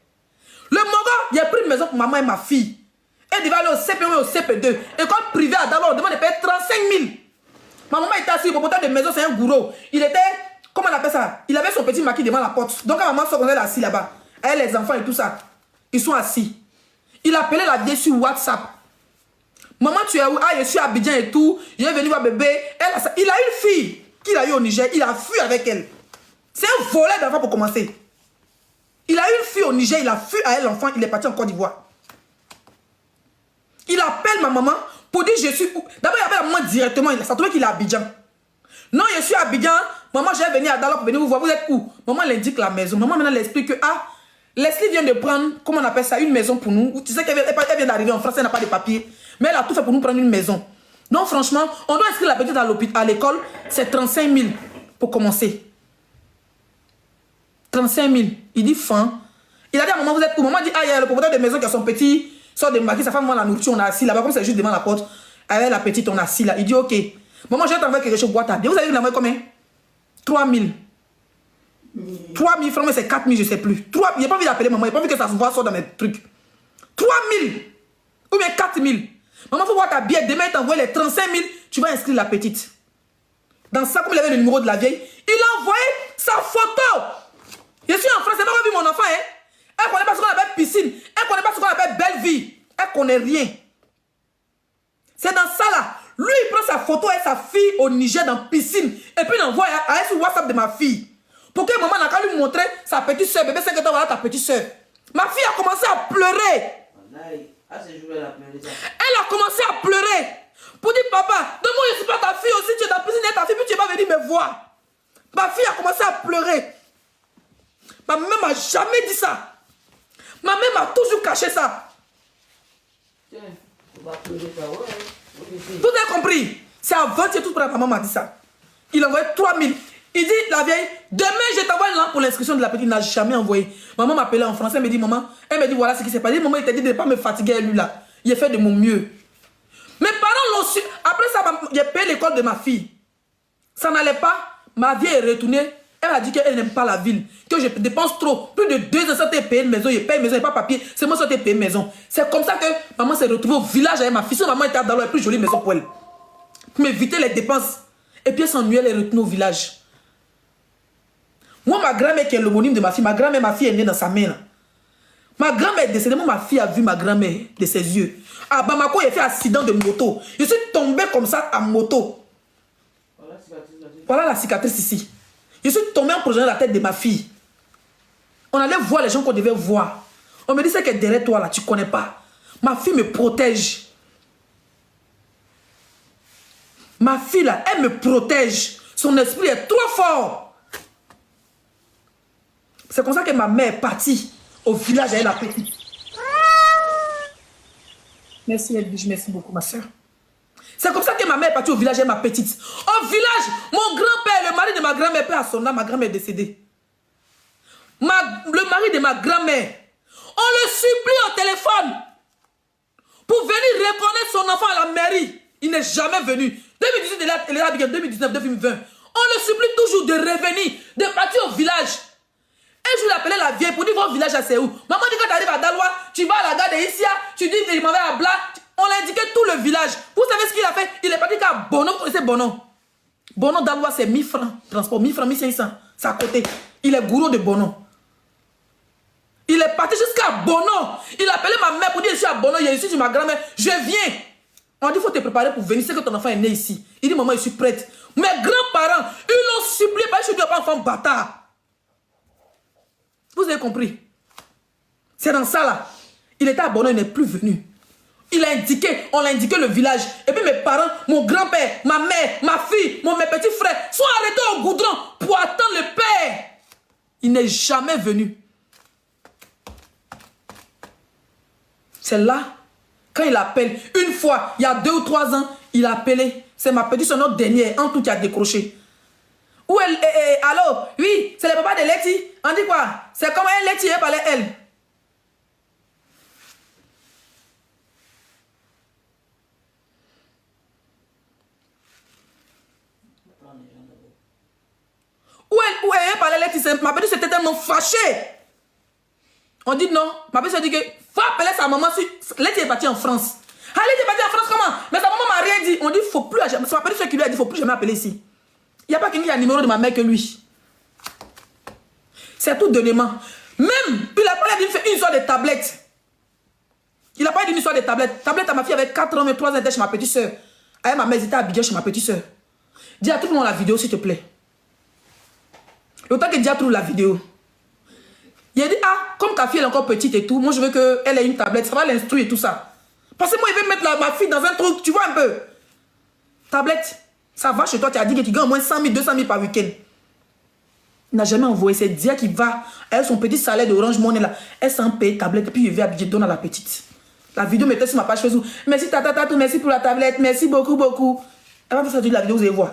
Le Mogo, il a pris une maison pour maman et ma fille. Elle devait aller au CP1 et au CP2. École privée à d'abord, on demande de payer 35 000. Ma maman était assise, le propriétaire de maison, c'est un gourou. Il était, comment on appelle ça? Il avait son petit maquis devant la porte. Donc, quand maman sort, on est assis là-bas. Elle, les enfants et tout ça. Ils sont assis. Il appelait la vieille sur WhatsApp. Maman, tu es où? Ah, je suis à Abidjan et tout. Je vais venir voir bébé. Il a une fille qu'il a eu au Niger. Il a fui avec elle. C'est un voleur d'enfant pour commencer. Il a une fille au Niger. Il a fui à elle, l'enfant. Il est parti en Côte d'Ivoire. Il appelle ma maman pour dire je suis où. D'abord, il appelle la maman directement. Ça trouve qu'il est à Abidjan. Non, je suis à Abidjan. Maman, je vais venir à Dallas pour venir vous voir. Vous êtes où? Maman, elle indique la maison. Maman, maintenant, elle explique que, ah, Leslie vient de prendre, comment on appelle ça, une maison pour nous. Tu sais qu'elle vient d'arriver en France, elle n'a pas de papier. Mais elle a tout fait pour nous prendre une maison. Donc, franchement, on doit inscrire la petite à l'école. C'est 35 000 pour commencer. 35 000. Il dit fin. Il a dit à maman, vous êtes où? Maman dit, ah, il y a le propriétaire de maison qui a son petit, sort de maquis, sa femme, moi, la nourriture, on a assis là-bas, comme c'est juste devant la porte. Avec la petite, on a assis là. Il dit, ok. Maman, je vais t'envoyer quelque chose, boîte à bien. Vous savez qu'il envoie combien? 3 000. 3 000 francs, mais c'est 4 000, je ne sais plus. Il n'a pas envie d'appeler maman, il n'a pas envie que ça se voit dans mes trucs. 3 000 ou bien 4 000. Maman, il faut voir ta billet. Demain, il t'envoie les 35 000, tu vas inscrire la petite. Dans ça, comme il avait le numéro de la vieille, il a envoyé sa photo. Je suis en France, elle n'a pas vu mon enfant. Hein? Elle ne connaît pas ce qu'on appelle piscine. Elle ne connaît pas ce qu'on appelle belle vie. Elle ne connaît rien. C'est dans ça là. Lui, il prend sa photo avec sa fille au Niger dans piscine. Et puis il envoie à sur WhatsApp de ma fille. Pour que maman n'a qu'à lui montrer sa petite soeur. Bébé, 5 ans, voilà ta petite soeur. Ma fille a commencé à pleurer. Elle a commencé à pleurer. Pour dire, papa, moi je ne suis pas ta fille aussi. Tu es dans la piscine et ta fille, puis tu vas venir me voir. Ma fille a commencé à pleurer. Ma mère m'a jamais dit ça. Ma mère m'a toujours caché ça. Tiens, on va pleurer ça, ouais. Tout est compris. C'est à 20 et tout pour la maman m'a dit ça. Il a envoyé 3 000. Il dit, la vieille, demain je t'envoie une lampe pour l'inscription de la petite. Il n'a jamais envoyé. Maman m'a appelé en français, elle me dit, maman, elle me dit, voilà ce qui s'est passé. Maman, il t'a dit de ne pas me fatiguer, lui là. Il a fait de mon mieux. Mes parents l'ont su. Après ça, j'ai payé l'école de ma fille. Ça n'allait pas. Ma vieille est retournée. Elle a dit qu'elle n'aime pas la ville. Que je dépense trop. Plus de 2 ans, ça t'est payé une maison. Je paye une maison, il n'y a pas de papier. C'est moi qui t'ai payé une maison. C'est comme ça que maman s'est retrouvée au village avec ma fille. Si maman était à Dalo, elle plus jolie maison pour elle. Pour m'éviter les dépenses. Et puis elle s'ennuyait, elle est retournée au village. Moi, ma grand-mère qui est l'homonyme de ma fille, ma fille est née dans sa main. Là. Ma grand-mère est décédée. Moi, ma fille a vu ma grand-mère de ses yeux. À Bamako, il a fait un accident de moto. Je suis tombée comme ça à moto. Voilà la cicatrice ici. Je suis tombée en projetant la tête de ma fille. On allait voir les gens qu'on devait voir. On me dit, c'est que derrière toi, là, tu ne connais pas. Ma fille me protège. Ma fille, là, elle me protège. Son esprit est trop fort. C'est comme ça que ma mère est partie au village avec la petite. Merci Edwige, merci beaucoup ma soeur. C'est comme ça que ma mère est partie au village avec ma petite. Au village, mon grand-père, le mari de ma grand-mère, père à son âme, ma grand-mère est décédée. Le mari de ma grand-mère, on le supplie au téléphone pour venir reconnaître son enfant à la mairie. Il n'est jamais venu. 2018, il est là, 2019, 2020. On le supplie toujours de revenir, de partir au village. Et je lui appelais la vieille pour dire votre village à c'est où. Maman dit quand tu arrives à Dalois, tu vas à la gare de Issia, tu dis il m'en va à Bla. On a indiqué tout le village. Vous savez ce qu'il a fait? Il est parti qu'à Bono. Vous connaissez Bono? Bono Dalois c'est 1000 francs. Transport 1000 francs, 1500. C'est à côté. Il est gourou de Bono. Il est parti jusqu'à Bono. Il a appelé ma mère pour dire je suis à Bono, il est ici chez ma grand-mère. Je viens. On dit il faut te préparer pour venir. C'est que ton enfant est né ici. Il dit maman, je suis prête. Mes grands-parents, ils l'ont supplié parce que je ne suis pas enfant bâtard. Vous avez compris? C'est dans ça là. Il était à Bono, il n'est plus venu. Il a indiqué, on l'a indiqué le village. Et puis mes parents, mon grand-père, ma mère, ma fille, mes petits frères sont arrêtés au goudron pour attendre le père. Il n'est jamais venu. C'est là, quand il appelle, une fois, il y a 2 ou 3 ans, il a appelé. C'est ma petite, son autre dernière, en tout qui a décroché. Où elle, allô, oui, c'est le papa de Letty. On dit quoi? C'est comment elle, Letty, elle parlait elle. Où elle parlait Letty, ma petite s'était tellement fâchée. On dit non, ma petite s'est dit que faut appeler sa maman si Letty est partie en France. Ah, Letty est partie en France comment? Mais sa maman m'a rien dit. On dit faut plus, c'est ma petite qui lui a dit faut plus jamais appeler ici. Il n'y a pas quelqu'un qui a le numéro de ma mère que lui. C'est tout donnement. Même, il a fait une sorte de tablette. Il n'a pas dit une histoire de tablette. Tablette à ma fille avec 4 ans, mais 3 ans, elle était chez ma petite soeur. Avec ma mère, elle était à Abidjan chez ma petite soeur. Dis à tout le monde la vidéo, s'il te plaît. Le temps que Dia trouve la vidéo. Il a dit, ah, comme ta fille est encore petite et tout, moi je veux qu'elle ait une tablette, ça va l'instruire et tout ça. Parce que moi, il veut mettre ma fille dans un truc, tu vois un peu. Tablette, ça va chez toi, tu as dit que tu gagnes au moins 100 000, 200 000 par week-end. Il n'a jamais envoyé, c'est Dia qui va, elle, son petit salaire d'Orange Money là, elle s'en paye tablette, et puis il veut habiller, donne à la petite. La vidéo mettait sur ma page Facebook. Merci tata, merci pour la tablette, merci beaucoup, beaucoup. Elle va faire ça, la vidéo, vous allez voir.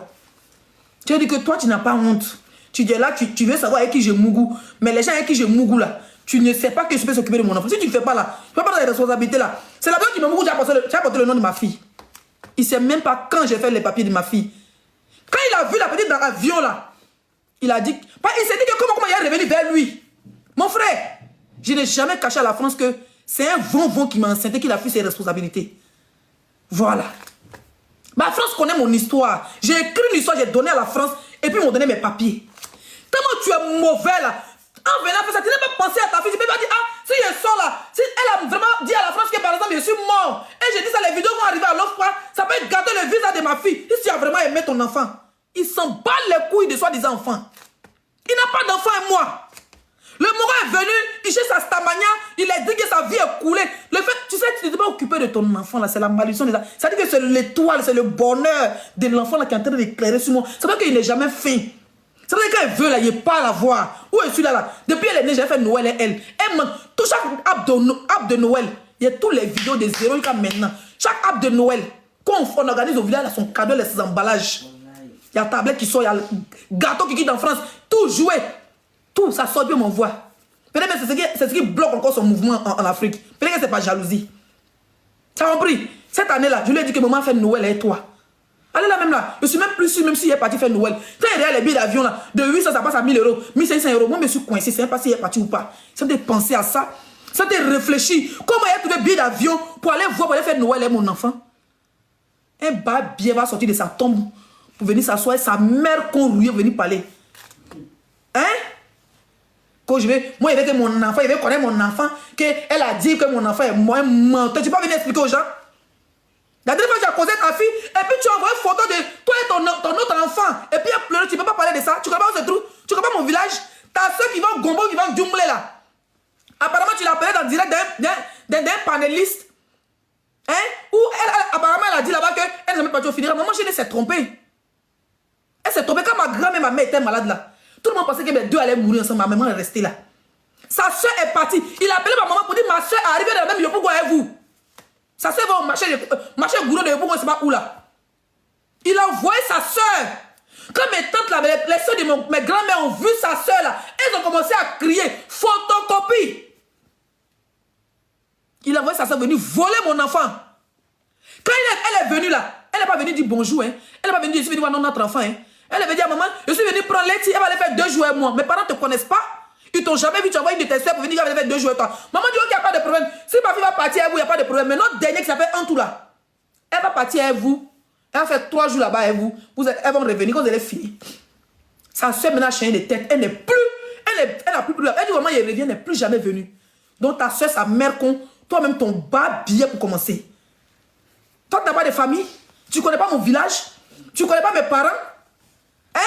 Tu as dit que toi, tu n'as pas honte. Tu dis là, tu veux savoir avec qui je mougou. Mais les gens avec qui je mougou là, tu ne sais pas que je peux s'occuper de mon enfant. Si tu ne fais pas là, tu ne fais pas dans les responsabilités là. C'est la personne qui me mougou, tu as porté le nom de ma fille. Il ne sait même pas quand j'ai fait les papiers de ma fille. Quand il a vu la petite dans l'avion là, il a dit, il s'est dit que comment il est revenu vers lui. Mon frère, je n'ai jamais caché à la France que c'est un vent qui m'a enceinté, qu'il a fait ses responsabilités. Voilà. La France connaît mon histoire. J'ai écrit une histoire, j'ai donné à la France et puis ils m'ont donné mes papiers. Tellement tu es mauvais là. En venant faire ça, tu n'as pas pensé à ta fille. Tu peux pas dire, ah, si je sors là, si elle a vraiment dit à la France que par exemple je suis mort. Et j'ai dit ça, les vidéos vont arriver à l'offre, ça peut gâter le visa de ma fille. Si tu as vraiment aimé ton enfant, il s'en bat les couilles de soi-disant enfant. Il n'a pas d'enfant et moi. Le Moro est venu, il cherche sa stamania, il a dit que sa vie est coulée. Le fait, tu sais, tu n'étais pas occupé de ton enfant là, c'est la malédiction des... Ça dit que c'est l'étoile, c'est le bonheur de l'enfant là qui est en train d'éclairer sur moi. Ça veut dire qu'il n'est jamais fin. Ça veut dire qu'elle veut là, il n'est pas à la voir. Où est celui-là là? Depuis elle est née, j'ai fait Noël et elle. Elle manque. Tout chaque app de Noël, il y a tous les vidéos de 0 jusqu'à maintenant. Chaque app de Noël, quand on organise au village, là, son cadeau, les emballages. Il y a la tablette qui sort, il y a le gâteau qui quitte en France, tout joué. Tout, ça sort bien, m'envoie. Peut-être que c'est ce qui bloque encore son mouvement en Afrique. Peut-être que ce n'est pas jalousie. Tu as compris? Cette année-là, je lui ai dit que maman fait Noël et toi. Allez là même là, je suis même plus sûr, même s'il est parti faire Noël. Quand il y a les billets d'avion là, de 800 ça passe à 1000 €, 1500 €. Moi je me suis coincé, c'est même pas s'il est parti ou pas. Ça de penser à ça, ça de réfléchir. Comment il y a tous les billets d'avion pour aller voir, pour aller faire Noël et mon enfant? Un babier va sortir de sa tombe pour venir s'asseoir, sa mère qu'on rouille venir parler. Hein? Quand je vais, moi, il veut que mon enfant, il veut connaître mon enfant, qu'elle a dit que mon enfant est mort. Tu peux pas venir expliquer aux gens? La dernière fois, j'ai causé ta fille, et puis tu envoies une photo de toi et ton autre enfant, et puis elle pleure, tu ne peux pas parler de ça. Tu ne connais pas où se trouve? Tu ne connais pas mon village? Ta soeur qui va au Gombo, qui va au Djumblé là. Apparemment, tu l'as appelé dans le direct d'un panéliste. Hein? Où apparemment, elle a dit là-bas qu'elle n'est jamais partie au funérail. Maman, elle s'est trompée. Elle s'est trompée quand ma grand-mère et ma mère étaient malades là. Tout le monde pensait que les deux allaient mourir ensemble. Ma maman est restée là. Sa soeur est partie. Il a appelé ma maman pour dire ma soeur est arrivée dans la même Yopougo avec vous. Sa soeur va au marché gourou de Yopougo, c'est pas où là. Il a envoyé sa soeur. Quand mes tantes là, les soeurs de mes grands-mères ont vu sa soeur là, elles ont commencé à crier photocopie. Il a envoyé sa soeur venir voler mon enfant. Quand elle est venue là, elle n'est pas venue dire bonjour. Hein. Elle n'est pas venue dire je suis venue voir notre enfant. Hein. Elle avait dit à maman, je suis venue prendre l'éthique, elle va aller faire 2 jours avec moi. Mes parents ne te connaissent pas. Ils t'ont jamais vu, tu envoies une de tes soeurs pour venir faire 2 jours avec toi. Maman dit qu'il n'y a pas de problème. Si ma fille va partir avec vous, il n'y a pas de problème. Mais notre dernier qui s'appelle Antou là, elle va partir avec vous. Elle va faire 3 jours là-bas avec vous. Elles vont revenir quand vous allez finir. Sa soeur maintenant a changé de tête. Elle n'est plus. Elle n'a plus. Elle dit vraiment, il revient, elle n'est plus jamais venue. Donc ta soeur, sa mère con, toi-même ton bas billet pour commencer. Toi, tu n'as pas de famille. Tu ne connais pas mon village. Tu ne connais pas mes parents. Hein?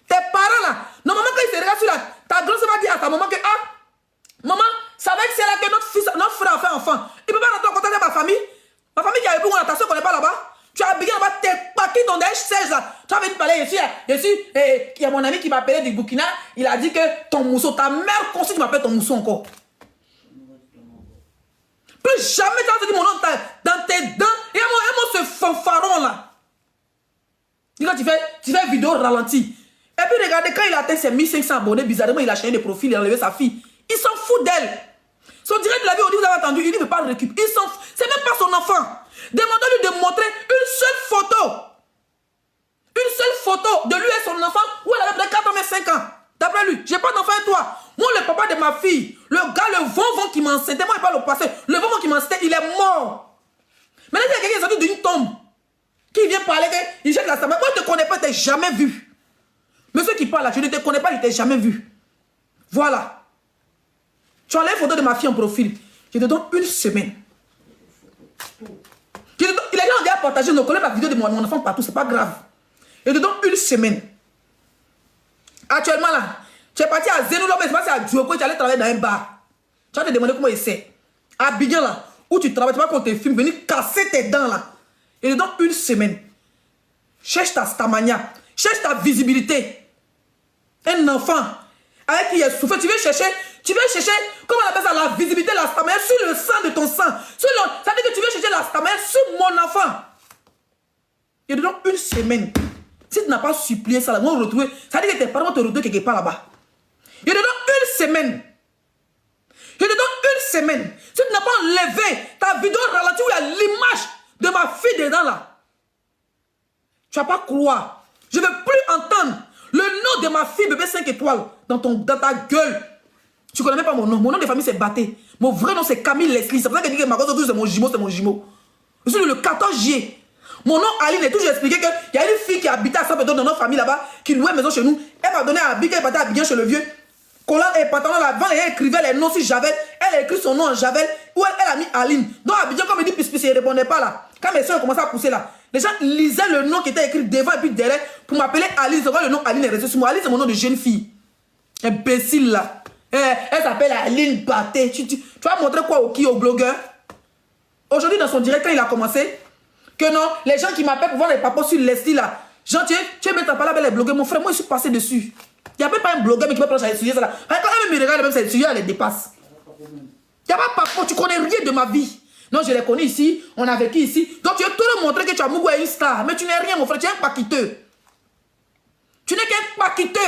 Tes parents là, normalement quand ils se regardent sur là, ta grand-sœur va dire à ta maman que ah, maman, ça va que c'est là que notre frère a fait enfant. Il ne peut pas rentrer en contact avec ma famille. Ma famille qui a eu pour ta soeur ne connaît pas là-bas. Tu as bien là-bas, t'es parti dans des 16 là. Tu as venir parler ici. Il y a mon ami qui m'a appelé du Burkina. Il a dit que ton mousseau, ta mère conseille qui m'appelle ton mousseau encore. Plus jamais tu as dit mon nom dans tes dents. Et moi ce fanfaron là. Quand tu fais vidéo ralenti. Et puis regardez, quand il a atteint ses 1500 abonnés, bizarrement, il a changé de profil, il a enlevé sa fille. Il s'en fout d'elle. Son direct de la vie, vous avez entendu, il ne veut pas le récupérer. C'est même pas son enfant. Demandez-lui de montrer une seule photo. Une seule photo de lui et son enfant où elle avait peut-être 4 ans, mais 5 ans. D'après lui, j'ai pas d'enfant et toi. Moi, le papa de ma fille, le gars, le vent qui m'enceintait, moi, il parle au passé. Le vent qui m'enceintait, il est mort. Maintenant, il y a quelqu'un qui est sorti d'une tombe. Qui vient parler, il jette la samba. Moi, je ne te connais pas, je ne t'ai jamais vu. Monsieur qui parle là, je ne te connais pas, je ne t'ai jamais vu. Voilà. Tu enlèves une photo de ma fille en profil. Je te donne 1 semaine. partager nos collègues la vidéo de mon enfant partout, c'est pas grave. Je te donne une semaine. Actuellement là, tu es parti à Zenou, c'est pas à Djoko, tu allais travailler dans un bar. Tu vas te demander comment il c'est. À Abidjan là, où tu travailles, tu vas qu'on te filme, venir casser tes dents là. Je te donne une semaine. Cherche ta stamania, cherche ta visibilité. Un enfant avec qui il a souffert, tu veux chercher, comment on appelle ça, la visibilité, la stamina sur le sang de ton sang. Ça veut dire que tu veux chercher la stamina sur mon enfant. Je te donne une semaine. Si tu n'as pas supplié ça, là, vont retrouver. Ça veut dire que tes parents vont te retrouver quelque part là-bas. Je te donne une semaine. Je te donne une semaine. Si tu n'as pas enlevé ta vidéo ralentie où il y a l'image de ma fille dedans là, tu vas pas croire. Je ne veux plus entendre le nom de ma fille bébé 5 étoiles dans ta gueule. Tu ne connais même pas mon nom. Mon nom de famille c'est Baté. Mon vrai nom c'est Camille Leslie. C'est pour ça que je dis que ma gosse c'est mon jumeau, Je suis le 14 juillet. Mon nom Aline est toujours expliqué qu'il y a une fille qui habitait à 100 dans notre famille là-bas, qui louait une maison chez nous. Elle m'a donné à Abidjan, elle partait à Abidjan chez le vieux. Collant et pantalon là-bas, elle écrivait les noms sur Javel. Elle a écrit son nom en Javel, où elle a mis Aline. Donc Abidjan, comme il dit pis, il ne répondait pas là. Quand mes soeurs ont commencé à pousser là, les gens lisaient le nom qui était écrit devant et puis derrière pour m'appeler Aline. C'est quoi le nom Aline est resté sur moi. Aline, c'est mon nom de jeune fille. Imbécile là. Elle s'appelle Aline Baté. Tu vas montrer quoi au blogueur? Aujourd'hui, dans son direct, quand il a commencé, que non, les gens qui m'appellent pour voir les papas sur Leslie là, genre, tu es même pas là avec les blogueurs. Mon frère, moi, je suis passé dessus. Il n'y a même pas un blogueur mais qui va prendre à étudier ça là. Quand elle me regarde, même ça étudier, elle les dépasse. Il n'y a pas papa, tu connais rien de ma vie. Non, je les connais ici, on a vécu ici. Donc, tu veux tout montrer que tu as Mougou et une star. Mais tu n'es rien, mon frère, tu es un paquiteux. Tu n'es qu'un paquiteux,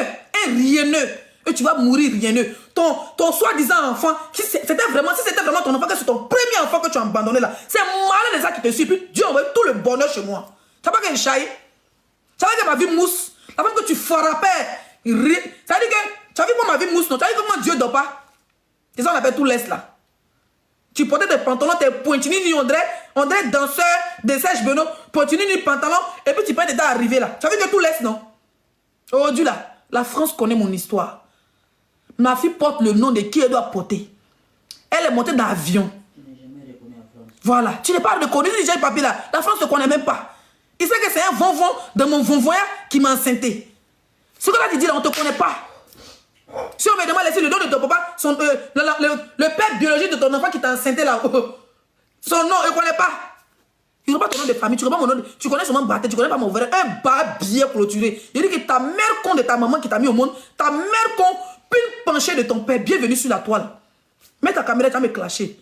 un rieneux. Et tu vas mourir rieneux. Ton soi-disant enfant, si c'était vraiment ton enfant, que c'est ton premier enfant que tu as abandonné là, c'est malin de ça qui te suit. Puis Dieu envoie tout le bonheur chez moi. Tu sais pas que je chaille. Tu sais que ma vie mousse. La femme que tu frappais. Ça veut dire que, tu as vu comment ma vie mousse, non? Tu as vu comment Dieu dort pas? C'est ça qu'on appelle tout l'est là. Tu portais tes pantalons, tes pointinini, on dirait danseur de Serge Benoît, pointinini, pantalon, et puis tu peux être arrivé là. Tu as vu que tout l'est, non? Aujourd'hui là, la France connaît mon histoire. Ma fille porte le nom de qui elle doit porter. Elle est montée dans l'avion. Voilà. Tu n'es pas reconnu déjà le papier là. La France ne connaît même pas. Il sait que c'est un vonvon de mon vonvoyant qui m'a enceinté. Ce que là tu dis là, on ne te connaît pas. Si on me demande laisser le nom de ton papa, le père biologique de ton enfant qui t'a enceinté là, son nom, il ne connaît pas. Il ne connaît pas ton nom de famille, tu connais pas mon nom, tu connais seulement Baté, tu connais pas mon vrai, un bas bien clôturé. Il dit que ta mère con de ta maman qui t'a mis au monde, ta mère con, puis une penchée de ton père, bienvenue sur la toile. Mets ta caméra, tu vas me clasher.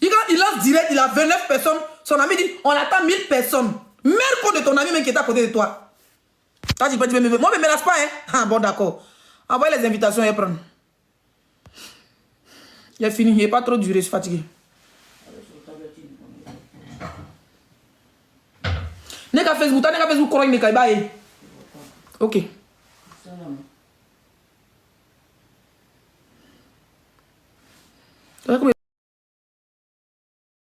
Il lance direct, il a 29 personnes. Son ami dit, on attend 1000 personnes. Mère con de ton ami même qui est à côté de toi. Moi, je ne me menace pas, hein. Ah, bon, d'accord. Envoyez les invitations et prendre. Il est fini, il n'est pas trop duré, je suis fatigué. N'est qu'à Facebook, n'est qu'à Facebook, ok.